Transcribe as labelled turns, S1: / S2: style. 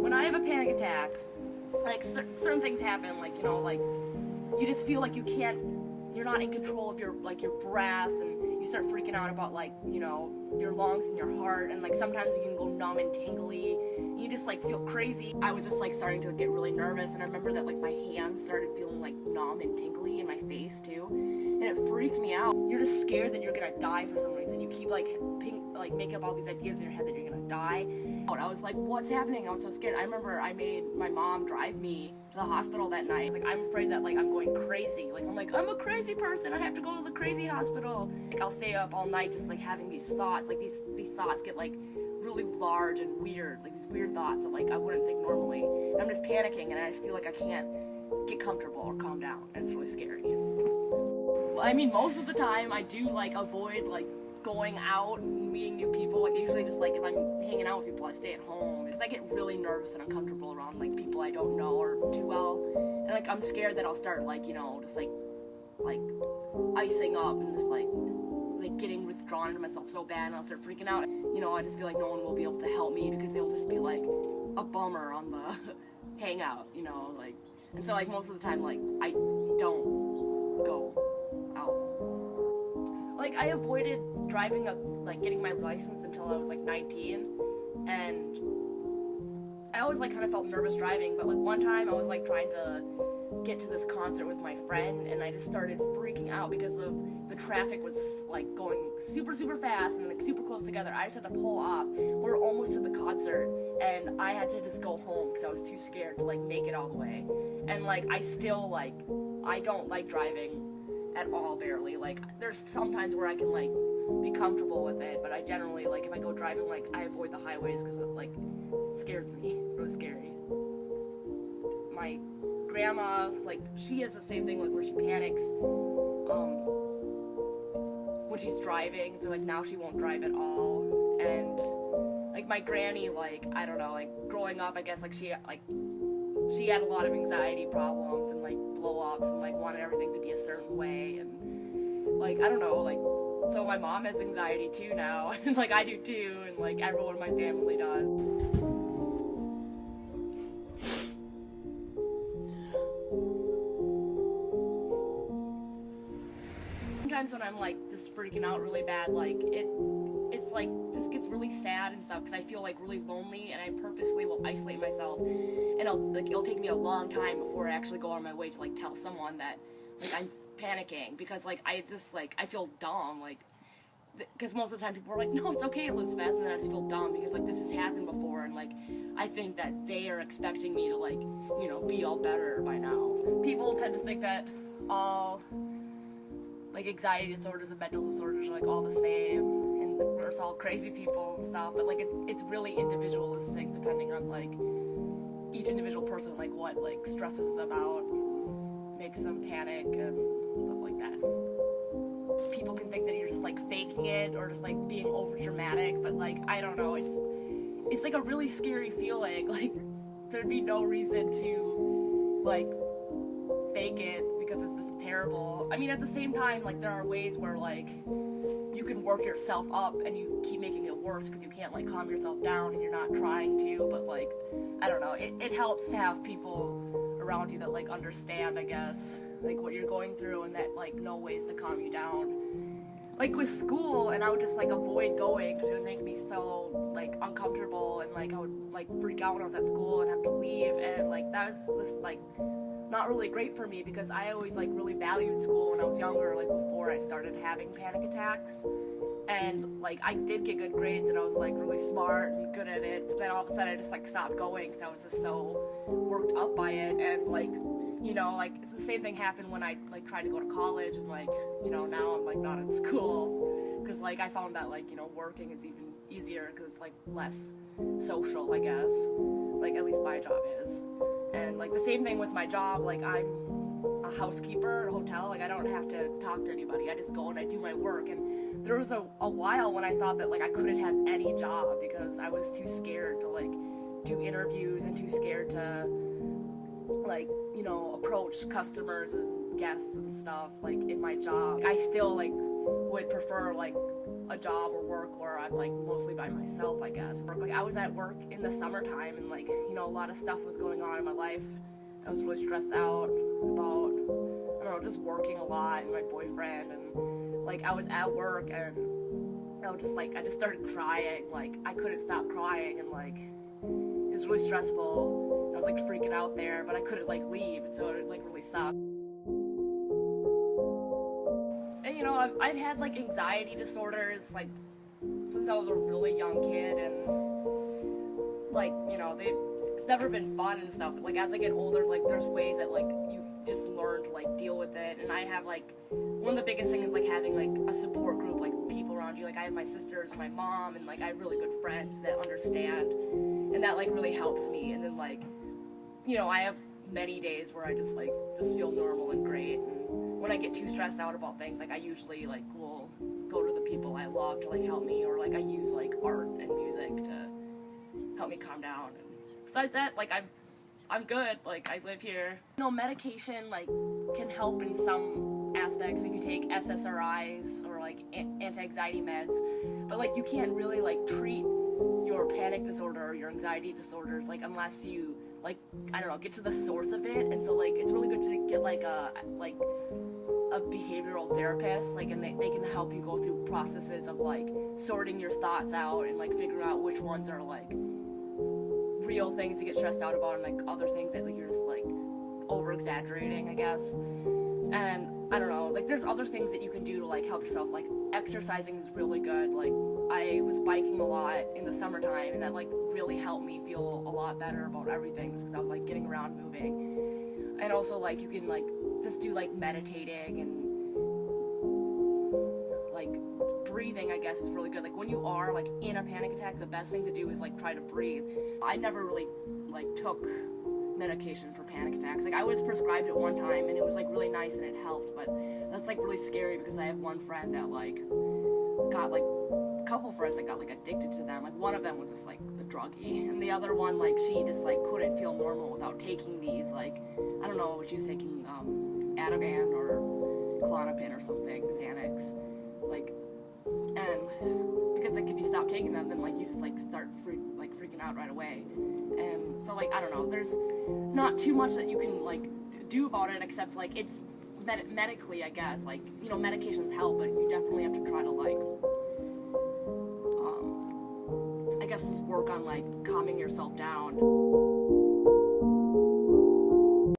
S1: when I have a panic attack, like certain things happen, like, you know, like you just feel like you're not in control of your breath, and you start freaking out about, like, you know, your lungs and your heart, and like sometimes you can go numb and tingly, and you just like feel crazy. I was just like starting to get really nervous, and I remember that like my hands started feeling like numb and tingly in my face too, and it freaked me out. You're just scared that you're gonna die for some reason. You keep like making up all these ideas in your head that you're gonna die. I was like, what's happening? I was so scared. I remember I made my mom drive me to the hospital that night. I was like, I'm afraid that like I'm going crazy. Like, I'm a crazy person. I have to go to the crazy hospital. Like, I'll stay up all night just like having these thoughts. Like these thoughts get like really large and weird. Like these weird thoughts that like I wouldn't think normally. And I'm just panicking, and I just feel like I can't get comfortable or calm down, and it's really scary. I mean, most of the time I do like avoid like going out and meeting new people. Like, usually just like if I'm hanging out with people, I stay at home because I get really nervous and uncomfortable around like people I don't know or too well, and like I'm scared that I'll start like, you know, just like icing up and just like getting withdrawn into myself so bad, and I'll start freaking out. You know, I just feel like no one will be able to help me because they'll just be like a bummer on the hangout, you know, like, and so like most of the time like I don't go out. Like, I avoided driving getting my license until I was like 19, and I always like kind of felt nervous driving, but like one time I was like trying to get to this concert with my friend, and I just started freaking out because of the traffic was like going super fast and like super close together. I just had to pull off. We're almost to the concert, and I had to just go home because I was too scared to like make it all the way. And like I still like, I don't like driving at all, barely. Like, there's sometimes where I can like be comfortable with it, but I generally, like, if I go driving, like, I avoid the highways because it like scares me. Really scary. My grandma, like, she has the same thing, like, where she panics when she's driving, so like now she won't drive at all. And like my granny, like, I don't know, like growing up, I guess like she had a lot of anxiety problems and like blow-ups and like wanted everything to be a certain way, and like, I don't know, like, so my mom has anxiety too now, and like I do too, and like everyone in my family does. Sometimes when I'm like just freaking out really bad, like it's like just gets really sad and stuff because I feel like really lonely, and I purposely will isolate myself, and it'll take me a long time before I actually go on my way to like tell someone that like I'm panicking, because like I just like I feel dumb, like, because most of the time people are like, no, it's okay, Elizabeth, and then I just feel dumb because like this has happened before, and like I think that they are expecting me to like, you know, be all better by now. People tend to think that all like anxiety disorders and mental disorders are like all the same, and it's all crazy people and stuff, but like it's really individualistic depending on like each individual person, like what like stresses them out, makes them panic and stuff like that. People can think that you're just like faking it or just like being over dramatic, but like I don't know, it's like a really scary feeling. Like there'd be no reason to like fake it because it's just terrible. I mean, at the same time, like there are ways where like you can work yourself up and you keep making it worse because you can't like calm yourself down and you're not trying to, but like I don't know, it helps to have people around you that like understand, I guess, like what you're going through, and that like know ways to calm you down. Like with school, and I would just like avoid going because it would make me so like uncomfortable, and like I would like freak out when I was at school and have to leave, and like that was just like not really great for me because I always like really valued school when I was younger, like before I started having panic attacks. And like I did get good grades and I was like really smart and good at it, but then all of a sudden I just like stopped going because I was just so worked up by it. And like, you know, like it's the same thing happened when I like tried to go to college, and like, you know, now I'm like not in school because like I found that like, you know, working is even easier because it's like less social, I guess, like at least my job is. And like the same thing with my job, like I'm a housekeeper at a hotel, like I don't have to talk to anybody, I just go and I do my work. And there was a while when I thought that like I couldn't have any job because I was too scared to like do interviews and too scared to like, you know, approach customers and guests and stuff like in my job. I still like would prefer like a job or work where I'm like mostly by myself, I guess. Like I was at work in the summertime and like, you know, a lot of stuff was going on in my life. I was really stressed out about, I don't know, just working a lot and my boyfriend, and like I was at work and I just started crying. Like I couldn't stop crying, and like it was really stressful. I was like freaking out there, but I couldn't like leave, and so it like really sucked. And you know, I've had like anxiety disorders like since I was a really young kid, and like, you know, it's never been fun and stuff. Like as I get older, like there's ways that like you've just learned to like deal with it. And I have like, one of the biggest things is like having like a support group, like people around you. Like I have my sisters and my mom, and like I have really good friends that understand, and that like really helps me. And then like, you know, I have many days where I just feel normal and great. And when I get too stressed out about things, like I usually like will go to the people I love to like help me, or like I use like art and music to help me calm down. And besides that, like I'm good. Like I live here. You know, medication like can help in some aspects. You can take SSRIs or like anti-anxiety meds, but like you can't really like treat your panic disorder or your anxiety disorders like unless you like, I don't know, get to the source of it. And so like it's really good to get like a behavioral therapist, like, and they can help you go through processes of like sorting your thoughts out and like figuring out which ones are like real things to get stressed out about, and like other things that like you're just like over exaggerating, I guess. And I don't know, like there's other things that you can do to like help yourself. Like exercising is really good. Like I was biking a lot in the summertime, and that like really helped me feel a lot better about everything, because I was like getting around, moving. And also like you can like just do like meditating and like breathing, I guess, is really good. Like when you are like in a panic attack, the best thing to do is like try to breathe. I never really like took medication for panic attacks. Like I was prescribed it one time and it was like really nice and it helped, but that's like really scary because I have one friend that like got like a couple friends that got like addicted to them. Like one of them was just like a druggie, and the other one like she just like couldn't feel normal without taking these, like, I don't know what she was taking, Ativan or Klonopin or something, Xanax, like, and because like if you stop taking them, then like you just like start freaking out right away. And so like, I don't know, there's not too much that you can like do about it, except like it's medically, I guess, like, you know, medications help, but you definitely have to try to like I guess work on like calming yourself down.